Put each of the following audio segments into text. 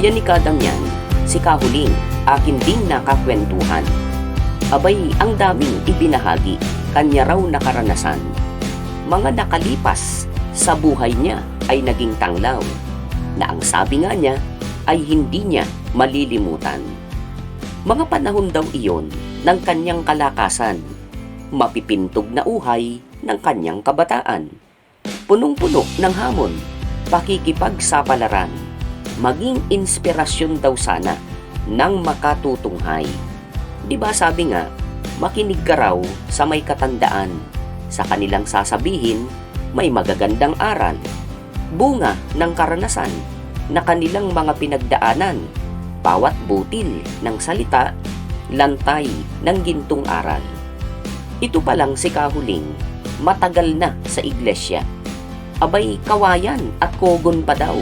Gaya ni Kadamyan, si Kahuling akin ding nakakwentuhan. Abay, ang daming ibinahagi, kanya raw nakaranasan. Mga nakalipas sa buhay niya ay naging tanglaw, na ang sabi nga niya ay hindi niya malilimutan. Mga panahon daw iyon ng kanyang kalakasan, mapipintog na uhay ng kanyang kabataan. Punong-puno ng hamon, pakikipagsapalaran, maging inspirasyon daw sana ng makatutunghay. Diba sabi nga, makinig ka raw sa may katandaan, sa kanilang sasabihin may magagandang aral, bunga ng karanasan na kanilang mga pinagdaanan, bawat butil ng salita, lantay ng gintong aral. Ito pa lang si Kahuling, matagal na sa iglesia. Abay, kawayan at kogon pa daw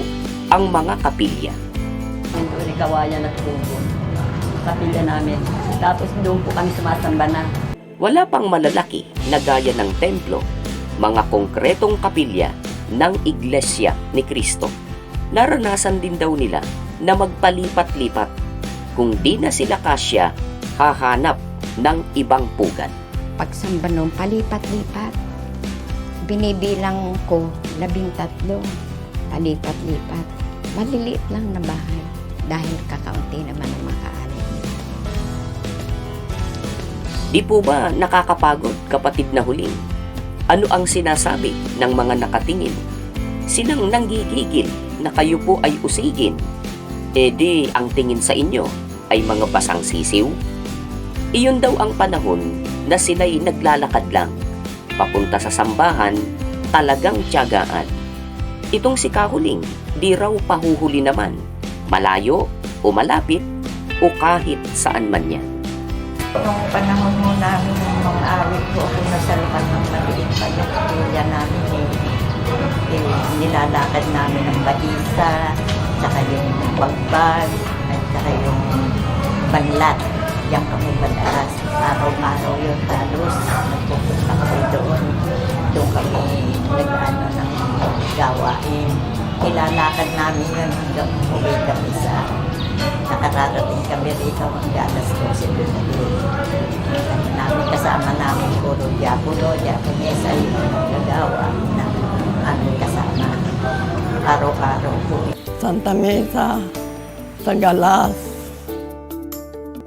ang mga kapilya. Doon kawayan at kogon, kapilya namin. Tapos doon po kami sumasamba na. Wala pang malalaki na gaya ng templo, mga konkretong kapilya ng Iglesia ni Cristo. Naranasan din daw nila na magpalipat-lipat. Kung di na sila kasya, hahanap ng ibang pugad. Pagsamba noon, palipat-lipat. Binibilang ko, 13. Palipat-lipat. Maliliit lang na bahay dahil kakaunti naman ang makaalit. Di po ba nakakapagod, kapatid na huling? Ano ang sinasabi ng mga nakatingin? Silang nanggigigil na kayo po ay usigin. E di ang tingin sa inyo ay mga basang sisiw? Iyon daw ang panahon na sila'y naglalakad lang. Papunta sa sambahan, talagang tiyagaan. Itong si Kahuling, di raw pahuhuli naman. Malayo o malapit o kahit saan man yan. Nung panahon mo namin ng mga awit ko, kung nasa lukan ng maliit pa yung kapilya namin, nilalakad namin ng bahisa, saka yung bagbag, at saka yung banlat. Yang kami madalas, araw-araw yun, halos nagpupunta kami doon. Doon kami nag-ano ng gawain. Nilalakad namin yun hanggang umuwi kami sa nakarating kami rito hanggang alas 12 doon namin kasama namin puro Diakono, Diakonesa yung nagagawa na aming kasama araw-araw po. Santa Mesa, sa Galas.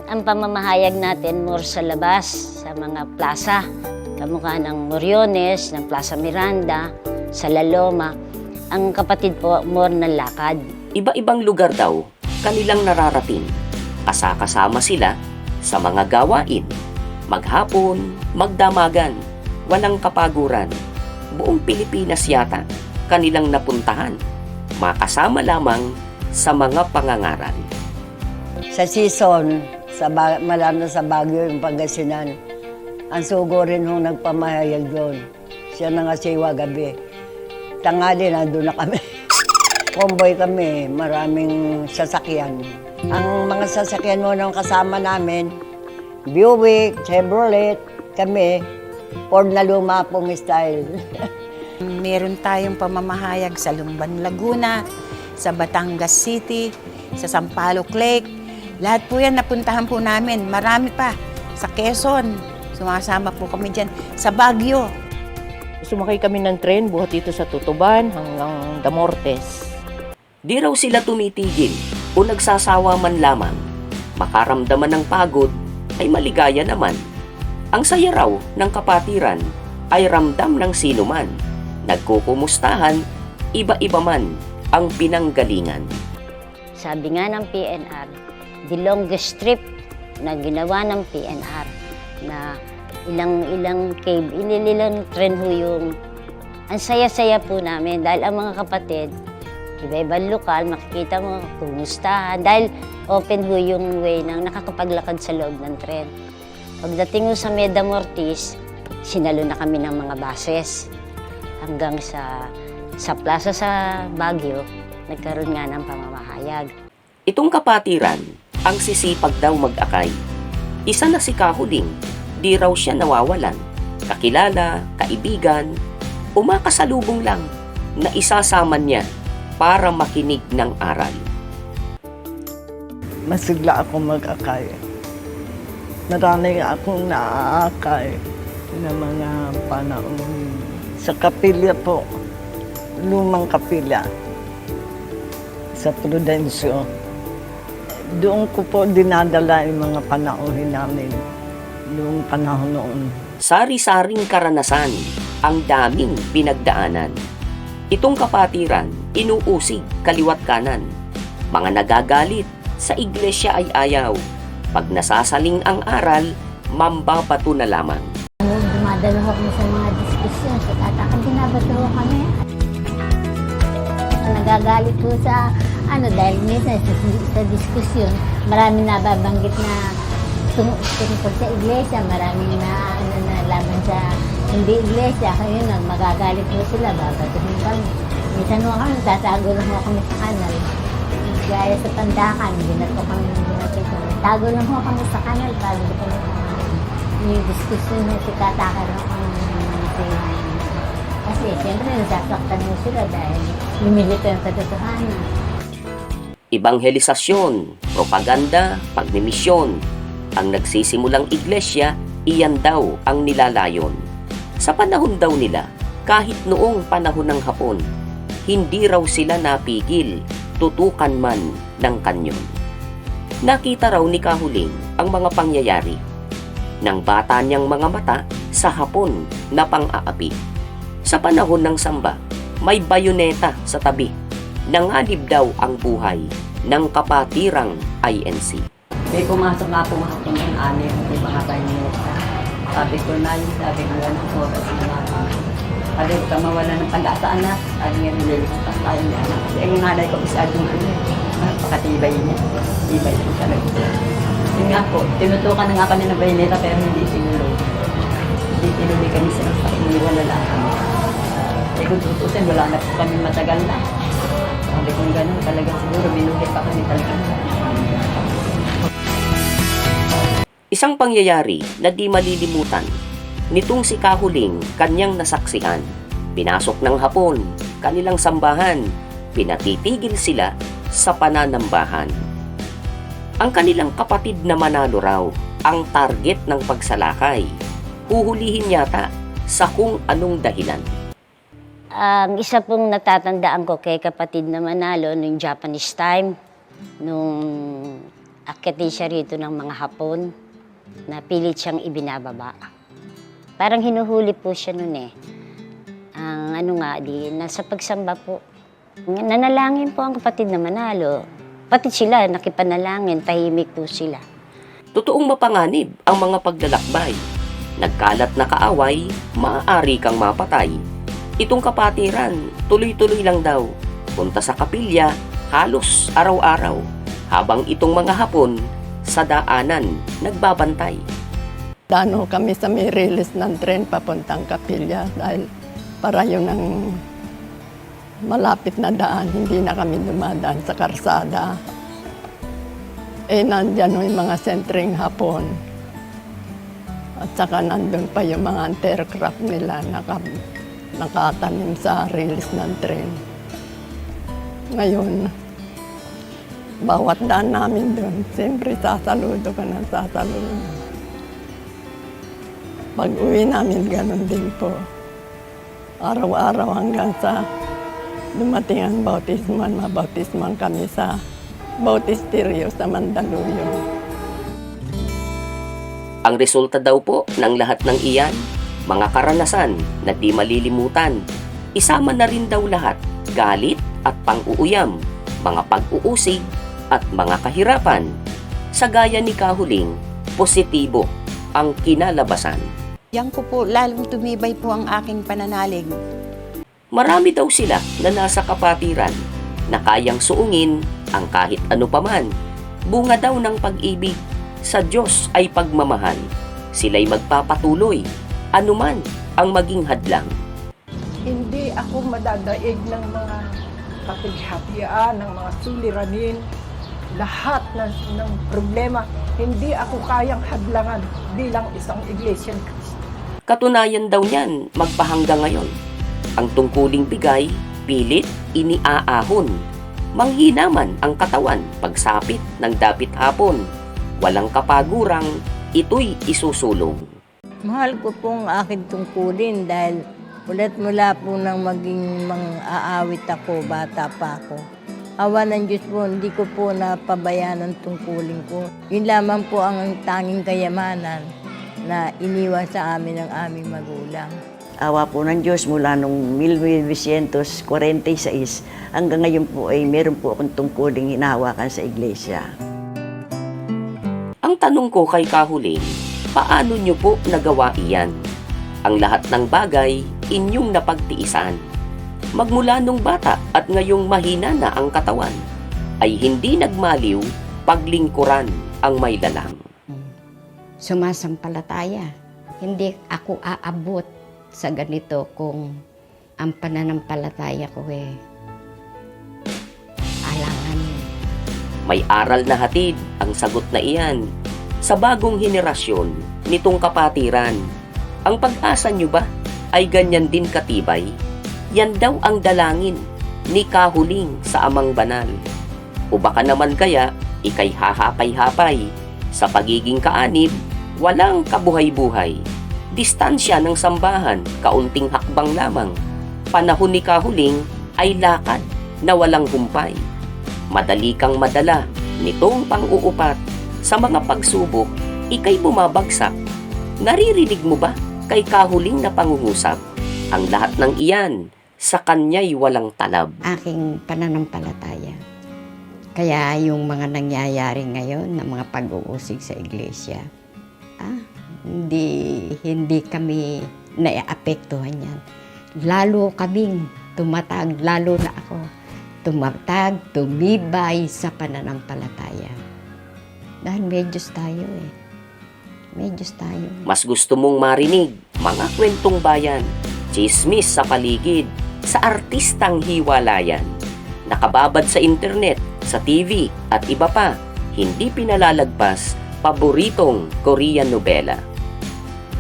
Ang pamamahayag natin more sa labas, sa mga plaza, kamukha ng Moriones, ng Plaza Miranda, sa La Loma. Ang kapatid po, more ng lakad. Iba-ibang lugar daw kanilang nararating. Kasakasama sila sa mga gawain. Maghapon, magdamagan, walang kapaguran. Buong Pilipinas yata kanilang napuntahan. Makasama lamang sa mga pangangaral. Sa season, malano sa Baguio yung Pangasinan. Ang sugo rin hong nagpamahayag doon. Siya na nga siwa gabi. Tangali, nandun na kami. Convoy kami, maraming sasakyan. Ang mga sasakyan mo nung kasama namin, Buick, Chevrolet, kami, Ford na luma pong style. Meron tayong pamamahayag sa Lumban, Laguna, sa Batangas City, sa Sampaloc Lake. Lahat po yan napuntahan po namin. Marami pa. Sa Quezon, sumasama po kami dyan. Sa Baguio. Sumakay kami ng tren buhat dito sa Tutuban hanggang Damortes. Di raw sila tumitigil o nagsasawa man lamang. Makaramdaman ng pagod ay maligaya naman. Ang saya raw ng kapatiran ay ramdam ng sino man. Nagkukumustahan, iba-iba man ang pinanggalingan. Sabi nga ng PNR, the longest trip na ginawa ng PNR na ilang cave, ilang tren ho yung ang saya-saya po namin dahil ang mga kapatid, iba-ibang lokal, makikita mo, kumustahan dahil open ho yung way ng nakakapaglakad sa loob ng tren. Pagdating ho sa Meda Mortis, sinalo na kami ng mga buses hanggang sa plaza sa Baguio, nagkaroon nga ng pamamahayag. Itong kapatiran, ang sisipag daw mag-akay. Isa na si Kahuling, di raw siya nawawalan. Kakilala, kaibigan, umakasalubong lang na isasama niya para makinig ng aral. masigla ako mag-akay. Marami akong naaakay ng mga panahon. Sa kapilya po, lumang kapilya, sa Prudencio. Doon ko po dinadala yung mga panauhin namin noong panahon noon. Sari-saring karanasan, ang daming pinagdaanan. Itong kapatiran, inuusig kaliwat kanan. Mga nagagalit, sa iglesia ay ayaw. Pag nasasaling ang aral, mambabato na lamang. Dumadalo ho kami sa mga diskusyon. Sa tatakan, binabato ho kami. Nagagalit ho sa dahil minsan sa diskusyon, marami nababanggit na tungkol sa iglesia, maraming na laban sa hindi iglesia. Kaya yun, magagalit ho sila, babatuhin kami. Minsan ho kami, tatago lang ho kami sa kanal. Gaya sa Pandakan, ginato kami ginatito. Tago lang ho kami sa kanal, para hindi kami yung diskusyon na si tatakan ho kami. Kasi siyempre nasasaktan mo sila dahil lumilito yung katotohanan. Ibanghelisasyon, propaganda, pagmimisyon. Ang nagsisimulang iglesia, iyan daw ang nilalayon. Sa panahon daw nila, kahit noong panahon ng Hapon, hindi raw sila napigil, tutukan man ng kanyon. Nakita raw ni Kahuling ang mga pangyayari ng bata niyang mga mata sa Hapon na pang-aapi. Sa panahon ng samba, may bayoneta sa tabi. Nanganib daw ang buhay ng kapatirang INC. May pumasok nga po mga ng anim, may mga bayoneta. Sabi ko na yun, sabi ko lang ng oras na natin. Sabi ko ka mawala ng pag-asa anak, sabi nga nililipas tayo niya anak. Kasi yung nanay ko is adong napakatibay niya. Tibay niya talaga. Yun nga po, tinutukan na nga kami ng bayoneta pero hindi tinuloy. Hindi tinuloy kami silang sa iniwala lang kami. Eh kung tutusin, wala na po kami matagal na. Sabi kong gano'n, talagang siguro binuhay pa kami talaga. Isang pangyayari na di malilimutan. Nitong si Kahuling, kanyang nasaksihan. Pinasok ng Hapon, kanilang sambahan. Pinatitigil sila sa pananambahan. Ang kanilang kapatid na Manalo raw, ang target ng pagsalakay. Huhulihin yata sa kung anong dahilan. Ang isa pong natatandaan ko kay kapatid na Manalo noong Japanese time, nung akyatin siya rito ng mga Hapon, na pilit siyang ibinababa. Parang hinuhuli po siya noon eh. Ang nasa pagsamba po. Nanalangin po ang kapatid na Manalo. Pati sila, nakipanalangin, tahimik po sila. Totoong mapanganib ang mga paglalakbay. Nagkalat na kaaway, maaari kang mapatay. Itong kapatiran, tuloy-tuloy lang daw. Punta sa kapilya, halos araw-araw. Habang itong mga Hapon, sa daanan, nagbabantay. Dano kami sa may release ng tren papuntang kapilya dahil para yun ang malapit na daan, hindi na kami dumadaan sa karsada. Nandyan yung mga sentring Hapon. At saka nandun pa yung mga anti-aircraft nila nakatanim sa release ng tren. Ngayon, bawat daan namin doon, siyempre sasaludo ka ng sasaludo. Pag uwi namin, ganun din po. Araw-araw hanggang sa dumating ang bautisman, mabautisman kami sa Bautisterio sa Mandaluyong. Ang resulta daw po ng lahat ng iyan, mga karanasan na di malilimutan. Isama na rin daw lahat, galit at pang-uuyam, mga pag-uusig at mga kahirapan. Sa gaya ni Kahuling, positibo ang kinalabasan. Yan ko po, lalong tumibay po ang aking pananalig. Marami daw sila na nasa kapatiran na kayang suungin ang kahit ano paman. Bunga daw ng pag-ibig, sa Diyos ay pagmamahal. Sila'y magpapatuloy, anuman ang maging hadlang. Hindi ako madadaig ng mga kapighatian, ng mga suliranin, lahat ng problema. Hindi ako kayang hadlangan bilang isang Iglesia ni Cristo. Katunayan daw niyan magpahanggang ngayon. Ang tungkuling bigay, pilit, iniaahon. Manghina man ang katawan pagsapit ng dapit hapon. Walang kapagurang, ito'y isusulong. Mahal ko pong aking tungkulin dahil mula po nang maging mang-aawit ako, bata pa ako. Awa ng Diyos po, hindi ko po napabayaan ang tungkulin ko. Yun lamang po ang tanging kayamanan na iniwan sa amin ng aming magulang. Awa po ng Diyos mula noong 1946 hanggang ngayon po ay meron po akong tungkuling hinahawakan sa iglesia. Ang tanong ko kay Kahuling, paano nyo po nagawa iyan? Ang lahat ng bagay, inyong napagtiisan. Magmula nung bata at ngayong mahina na ang katawan, ay hindi nagmaliw paglingkuran ang may lalang. Sumasampalataya. Hindi ako aabot sa ganito kung ang pananampalataya ko alangan. May aral na hatid ang sagot na iyan sa bagong henerasyon nitong kapatiran. Ang pag-asa nyo ba ay ganyan din katibay? Yan daw ang dalangin ni Kahuling sa Amang Banal. O baka naman kaya ikay hahapay-hapay sa pagiging kaanib, walang kabuhay-buhay. Distansya ng sambahan, kaunting hakbang lamang. Panahon ni Kahuling ay lakad na walang humpay. Madali kang madala nitong pang-uupat sa mga pagsubok, ikay bumabagsak. Naririnig mo ba kay Kahuling na pangungusap? Ang lahat ng iyan sa kanya'y walang talab. Aking pananampalataya. Kaya yung mga nangyayari ngayon na mga pag-uusig sa iglesia, hindi kami naiapektuhan yan. Lalo kaming tumatag, lalo na ako, tumatag, tumibay sa pananampalataya. Dahil may Diyos tayo May Diyos tayo. Mas gusto mong marinig mga kwentong bayan, chismis sa paligid, sa artistang hiwalayan. Nakababad sa internet, sa TV at iba pa, hindi pinalalagpas paboritong Korean nobela.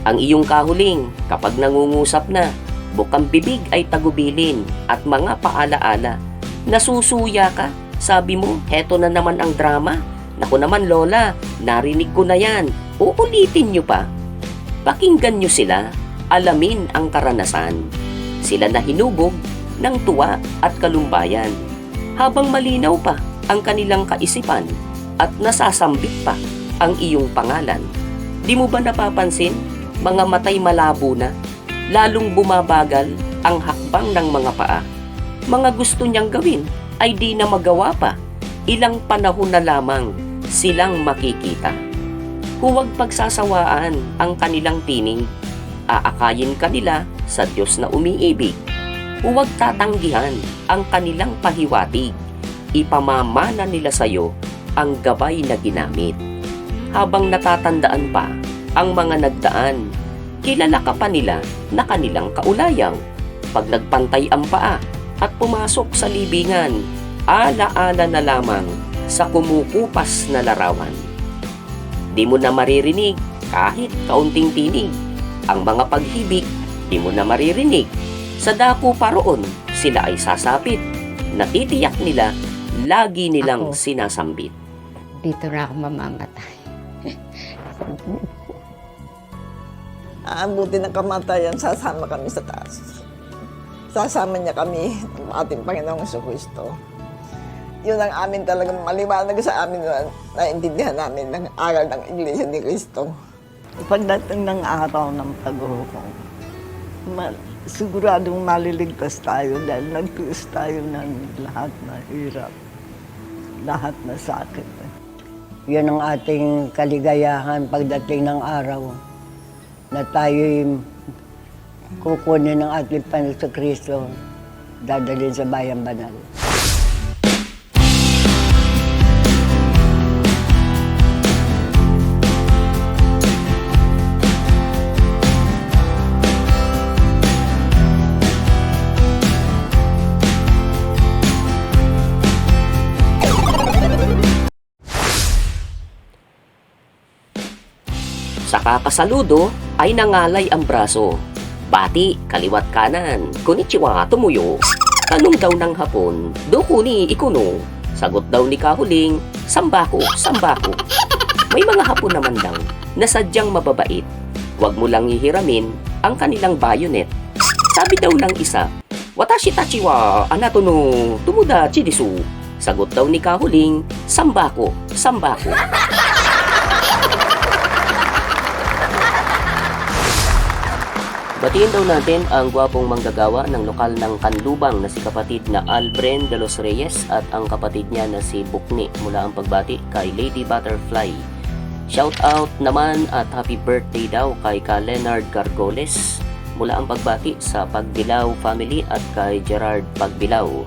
Ang iyong Kahuling, kapag nangungusap na, bukang bibig ay tagubilin at mga paalaala. Nasusuya ka, sabi mo, heto na naman ang drama. Naku naman Lola, narinig ko na yan. Uulitin nyo pa. Pakinggan nyo sila, alamin ang karanasan. Sila na hinubog ng tuwa at kalumbayan. Habang malinaw pa ang kanilang kaisipan at nasasambit pa ang iyong pangalan. Di mo ba napapansin, mga matay malabo na, lalong bumabagal ang hakbang ng mga paa. Mga gusto niyang gawin ay di na magawa pa. Ilang panahon na lamang silang makikita. Huwag pagsasawaan ang kanilang tinig. Aakayin kanila sa Diyos na umiibig. Huwag tatanggihan ang kanilang pahiwatig. Ipamamana nila sa iyo ang gabay na ginamit. Habang natatandaan pa ang mga nagdaan, kilala ka pa nila na kanilang kaulayaw. Pag nagpantay ang paa at pumasok sa libingan, ala-ala na lamang sa kumukupas na larawan. Di mo na maririnig kahit kaunting tinig. Ang mga paghibik, di mo na maririnig. Sa dako pa roon, sila ay sasapit. Natitiyak nila, lagi nilang sinasambit. Dito na ako mamamatay. Aabuti ng kamatayan, sasama kami sa taas. Sasama niya kami ng ating Panginoong Jesucristo. Yun ang amin talagang maliwanag sa amin na naintindihan namin ng aral ng Iglesia ni Cristo. Pagdating ng araw ng paghukom, siguradong maliligtas tayo dahil nagtiis tayo ng lahat na hirap, lahat na sakit. Yan ang ating kaligayahan pagdating ng araw na tayo'y kukunin ng ating Panginoon sa Kristo, dadalhin sa Bayang Banal. Sa kakasaludo ay nangalay ang braso. Bati, kaliwat kanan. Konnichiwa, tumuyo. Tanong daw ng hapon, doko ni ikuno. Sagot daw ni Kahuling, sambako, sambako. May mga hapon naman daw na sadyang mababait. Huwag mo lang hihiramin ang kanilang bayonet. Sabi daw ng isa, watashi tachi wa anato no tomodachi desu. Sagot daw ni Kahuling, sambako, sambako. Batiin daw natin ang gwapong manggagawa ng lokal ng Kanlubang na si kapatid na Albren de los Reyes at ang kapatid niya na si Bukni mula ang pagbati kay Lady Butterfly. Shout out naman at happy birthday daw kay Ka Leonard Gargoles mula ang pagbati sa Pagbilao family at kay Gerard Pagbilao.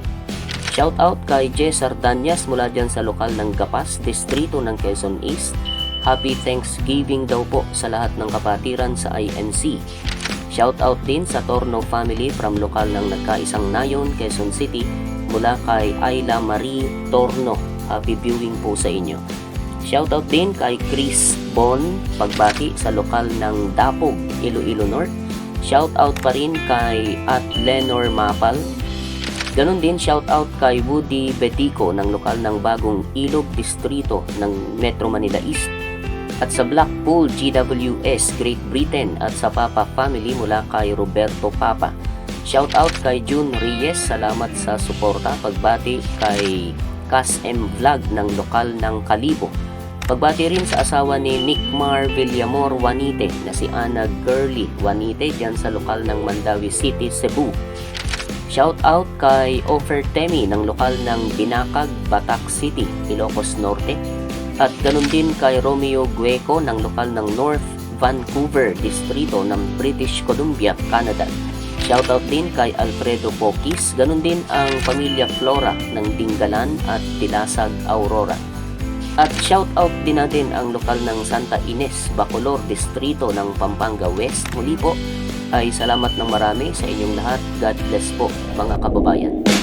Shout out kay Jess Sardanyas mula dyan sa lokal ng Gapas, distrito ng Quezon East. Happy Thanksgiving daw po sa lahat ng kapatiran sa INC. Shout out din sa Torno family from lokal ng Nagkaisang Nayon, Quezon City mula kay Ayla Marie Torno. Happy viewing po sa inyo. Shout out din kay Chris Bon, pagbati sa lokal ng Dapog, Iloilo North. Shout out pa rin kay at Lenor Mapal. Ganon din shout out kay Woody Betico ng lokal ng Bagong Ilog Distrito ng Metro Manila East. At sa Blackpool, GWS, Great Britain at sa Papa family mula kay Roberto Papa. Shout out kay June Reyes, salamat sa suporta. Pagbati kay Cas M Vlog ng lokal ng Kalibo. Pagbati rin sa asawa ni Nickmar Villamor Juanite na si Ana Girly Juanite dyan sa lokal ng Mandawi City, Cebu. Shout out kay Ofer Temi ng lokal ng Binakag, Batak City, Ilocos Norte. At ganun din kay Romeo Gueco ng lokal ng North Vancouver, distrito ng British Columbia, Canada. Shoutout din kay Alfredo Pokis, ganun din ang pamilya Flora ng Dingalan at Tilasag, Aurora. At shoutout din natin ang lokal ng Santa Ines, Bacolor, distrito ng Pampanga West. Muli po ay salamat ng marami sa inyong lahat. God bless po mga kababayan.